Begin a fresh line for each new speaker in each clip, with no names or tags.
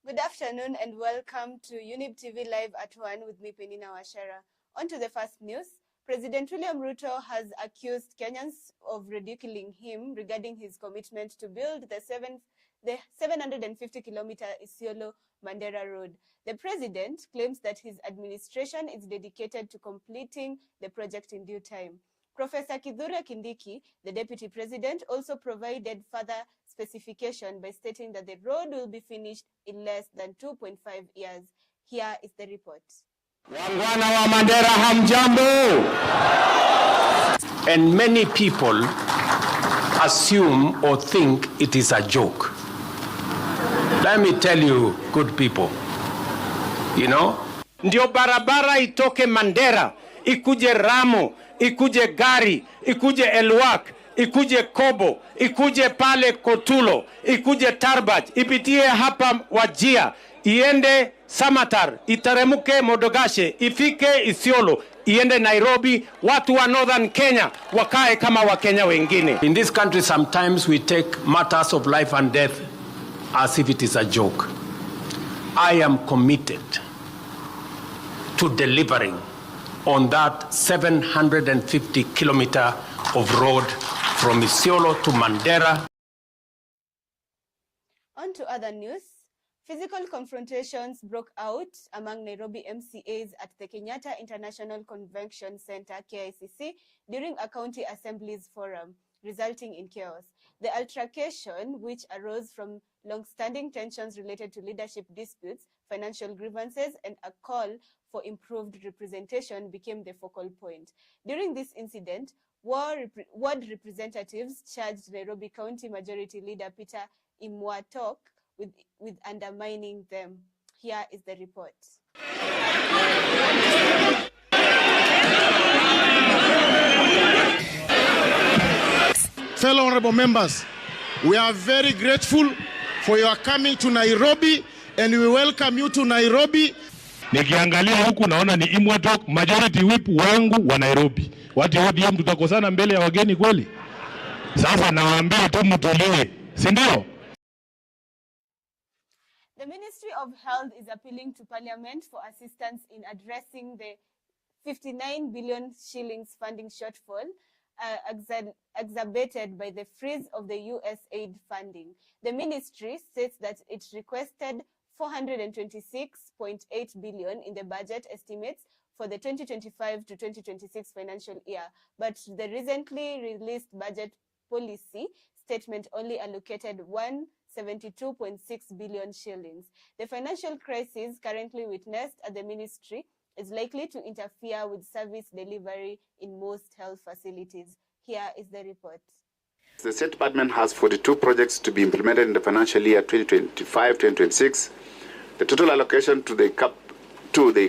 Good afternoon and welcome to Younib TV Live at 1 with me, Penina Wachera. On to the first news. President William Ruto has accused Kenyans of ridiculing him regarding his commitment to build the 750-kilometer Isiolo-Mandera road. The president claims that his administration is dedicated to completing the project in due time. Professor Kavira Kindiki, the deputy president, also provided further specification by stating that the road will be finished in less than 2.5 years. Here is the report.
Wangwana wa Mandera hamjambo. And many people assume or think it is a joke. Let me tell you, good people, ndio barabara itoke Mandera, ikuje Ramo, ikuje Gari, ikuje Elwak, ikuje Kobo, ikuje pale Kotulo, ikuje Tarbaj, ipitie hapa Wajia, iende Samatar, iteremuke Modogashe, ifike Isiolo, iende Nairobi, watu wa Northern Kenya wakae kama Wakenya wengine. In this country sometimes we take matters of life and death as if it is a joke. I am committed to delivering on that 750 kilometer of road from Isiolo to Mandera.
On to other news. Physical confrontations broke out among Nairobi MCAs at the Kenyatta International Convention Center, KICC, during a county assemblies forum, resulting in chaos. The altercation, which arose from long-standing tensions related to leadership disputes, financial grievances, and a call for improved representation, became the focal point. During this incident, ward representatives charged Nairobi County Majority Leader Peter Imwatok with undermining them. Here is the report.
Fellow honorable members, we are very grateful for your coming to Nairobi and we welcome you to Nairobi.
Nikiangalia huku naona ni Imwatok, majority whip wangu wa Nairobi. Watu ODM tutakosana mbele ya wageni kweli? Sasa nawaambia tu mtulie, si ndio?
The Ministry of Health is appealing to Parliament for assistance in addressing the 59 billion shillings funding shortfall exacerbated by the freeze of the USAID funding. The ministry states that it requested 426.8 billion in the budget estimates for the 2025 to 2026 financial year, but the recently released budget policy statement only allocated 172.6 billion shillings. The financial crisis currently witnessed at the ministry is likely to interfere with service delivery in most health facilities. Here is the report.
The State Department has 42 projects to be implemented in the financial year 2025-2026. The total allocation to the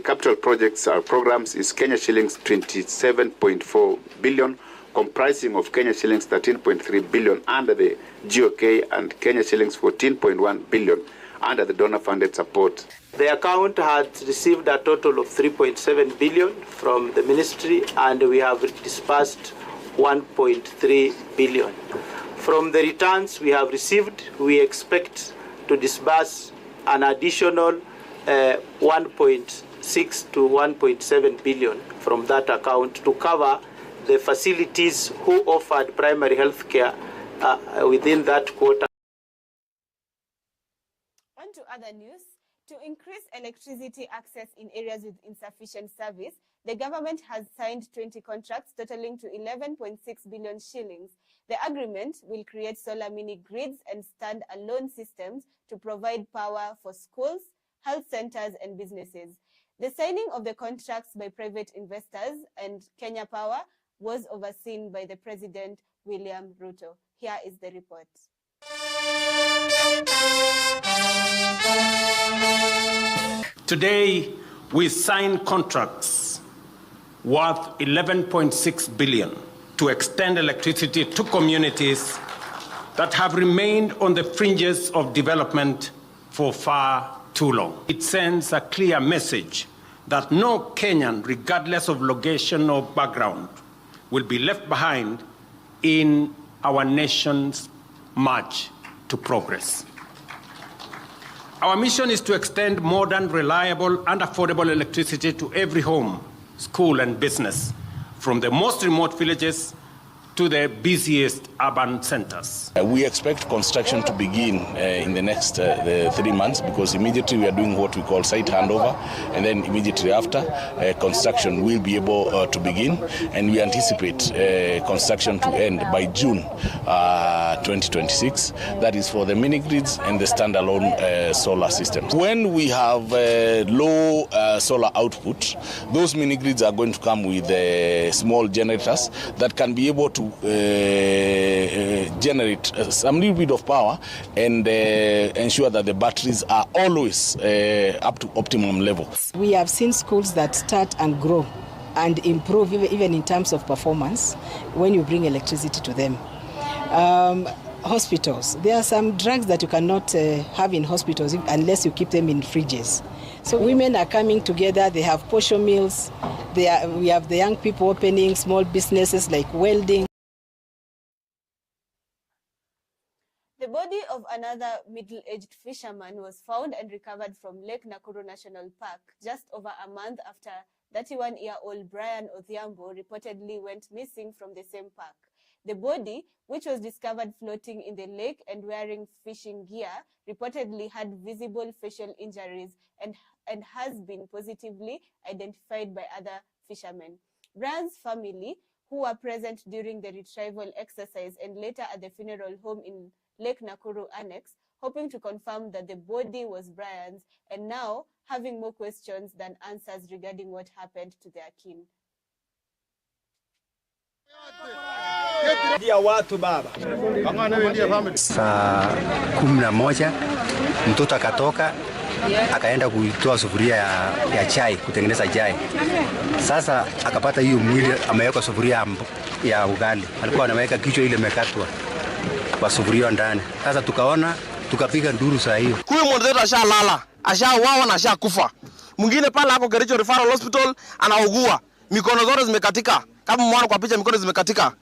capital projects or programs is Kenya shillings 27.4 billion, comprising of Kenya shillings 13.3 billion under the GOK and Kenya shillings 14.1 billion under the donor-funded support.
The account had received a total of 3.7 billion from the ministry, and we have disbursed 1.3 billion. From the returns we have received, we expect to disburse an additional 1.6 to 1.7 billion from that account to cover the facilities who offered primary health care within that quarter.
On to other news. To increase electricity access in areas with insufficient service, the government has signed 20 contracts totaling to 11.6 billion shillings. The agreement will create solar mini grids and stand-alone systems to provide power for schools, health centers, and businesses. The signing of the contracts by private investors and Kenya Power was overseen by the President William Ruto. Here is the report.
Today, we signed contracts worth 11.6 billion to extend electricity to communities that have remained on the fringes of development for far too long. It sends a clear message that no Kenyan, regardless of location or background, will be left behind in our nation's march to progress. Our mission is to extend modern, reliable, and affordable electricity to every home, school, and business, from the most remote villages to the busiest urban centers.
We expect construction to begin in the next 3 months, because immediately we are doing what we call site handover, and then immediately after, construction will be able to begin, and we anticipate construction to end by June 2026. That is for the mini grids and the standalone solar systems. When we have low solar output, those mini grids are going to come with small generators that can be able to generate some little bit of power and ensure that the batteries are always up to optimum level.
We have seen schools that start and grow and improve even in terms of performance when you bring electricity to them. Hospitals, there are some drugs that you cannot have in hospitals unless you keep them in fridges. So women are coming together, they have portion meals, we have the young people opening small businesses like welding.
The body of another middle-aged fisherman was found and recovered from Lake Nakuru National Park just over a month after 31-year-old Brian Odhiambo reportedly went missing from the same park. The body, which was discovered floating in the lake and wearing fishing gear, reportedly had visible facial injuries and has been positively identified by other fishermen. Brian's family, who were present during the retrieval exercise and later at the funeral home in Lake Nakuru Annex, hoping to confirm that the body was Brian's, and now having more questions than answers regarding what happened to their kin.
Saa 11 mtoto akatoka akaenda kuitoa sufuria ya chai, kutengeneza chai. Sasa akapata hiyo mwili ameweka sufuria ya ugali. Alikuwa anaweka kichwa ile imekatwa kwa sufuria ndani. Sasa tukaona, tukapiga nduru saa hiyo.
Huyu mwenzetu ashalala, ashauawa na ashakufa. Mwingine pale hapo Kericho Referral Hospital anaugua. Mikono zote zimekatika. Kama mwana kwa picha mikono zimekatika.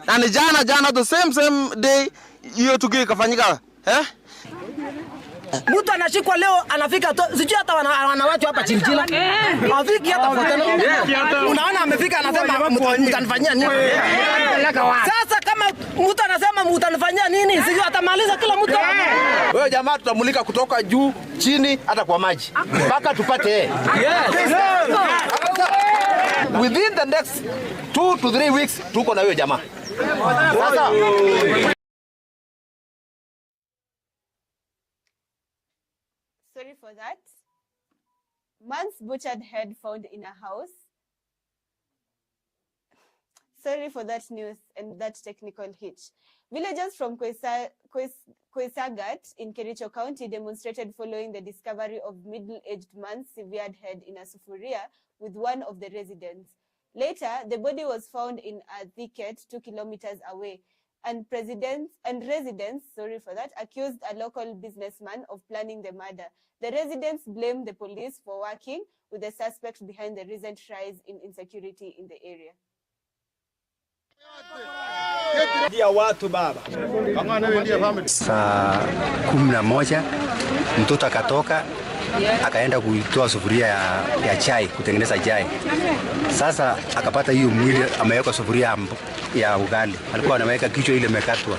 Na ni jana the same day hiyo tukio ikafanyika.
Mtu anashikwa leo anafika sijui hata wanawatu hapa chini. Afiki hata mfano. Unaona amefika anasema mtanifanyia nini? Sasa kama mtu anasema mtanifanyia nini? Sijui atamaliza kila mtu.
Wewe jamaa tutamulika kutoka juu chini hata kwa maji. Mpaka tupate. Within the next 2 to 3 weeks tuko na wewe jamaa. Sasa
sorry for that. Man's butchered head found in a house. Sorry for that news and that technical hitch. Villagers from Koisagat in Kericho County demonstrated following the discovery of middle-aged man's severed head in a sufuria with one of the residents. Later, the body was found in a thicket 2 kilometers away, and residents accused a local businessman of planning the murder. The residents blamed the police for working with the suspect behind the recent rise in insecurity in the area.
Saa 11 mtoto akatoka akaenda kuitoa sufuria ya chai, kutengeneza chai. Sasa akapata hiyo mwili ameweka sufuria ya ugali. Alikuwa anaweka kichwa ile imekatwa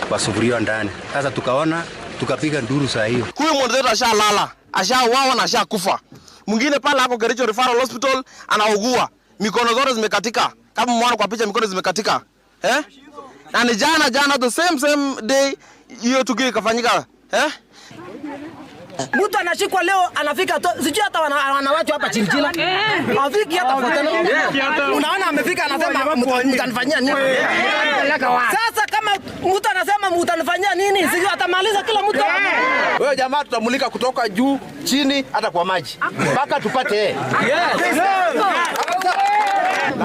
kwa sufuria ndani. Sasa tukaona, tukapiga nduru saa hiyo.
Huyu mwenzetu ashalala, ashauawa na ashakufa. Mwingine pale hapo Kericho Referral Hospital anaugua. Mikono zote zimekatika. Kama mwana kwa picha mikono zimekatika. Na ni jana the same day hiyo tukio ikafanyika.
Mtu anashikwa leo anafika sijui hata wanawatu hapa chini. Afiki hata mfano. Unaona amefika anasema mtanifanyia nini? Sasa kama mtu anasema mtanifanyia nini? Sijui atamaliza kila mtu.
Wewe jamaa tutamulika kutoka juu chini hata kwa maji. Mpaka tupate.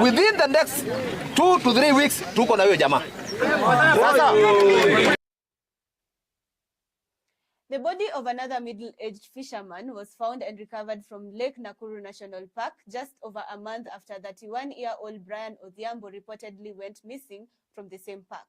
Within the next 2 to 3 weeks tuko na wewe jamaa. Sasa
the body of another middle-aged fisherman was found and recovered from Lake Nakuru National Park just over a month after 31-year-old Brian Odhiambo reportedly went missing from the same park.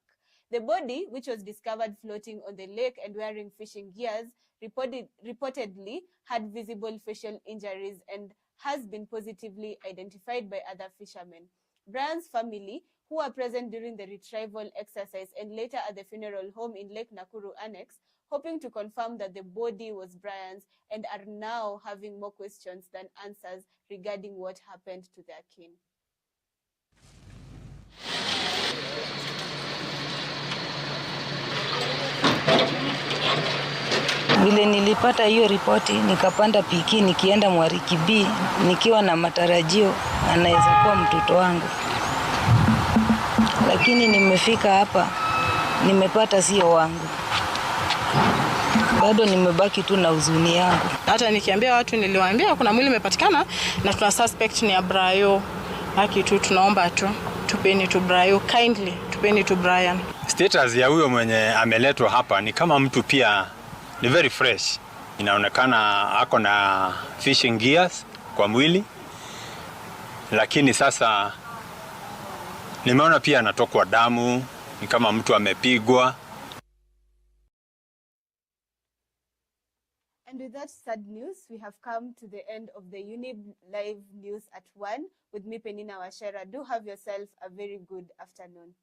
The body, which was discovered floating on the lake and wearing fishing gears, reportedly had visible facial injuries and has been positively identified by other fishermen. Brian's family, who were present during the retrieval exercise and later at the funeral home in Lake Nakuru Annex, hoping to confirm that the body was Brian's, and are now having more questions than answers regarding what happened to their kin.
Vile nilipata hiyo ripoti, nikapanda piki nikienda Mwariki B nikiwa na matarajio anaweza kuwa mtoto wangu. Lakini nimefika hapa nimepata sio wangu. Bado nimebaki tu na huzuni yangu.
Hata nikiambia watu niliwaambia kuna mwili umepatikana na tuna suspect ni Abrayo. Haki tu tunaomba tu tupeni tu Brayo kindly, tupeni tu Brian.
Status ya huyo mwenye ameletwa hapa ni kama mtu pia ni very fresh. Inaonekana ako na fishing gears kwa mwili. Lakini sasa nimeona pia anatokwa damu, ni kama mtu amepigwa.
And with that sad news, we have come to the end of the Younib live news at 1 with me, Penina Wachera. Do have yourself a very good afternoon.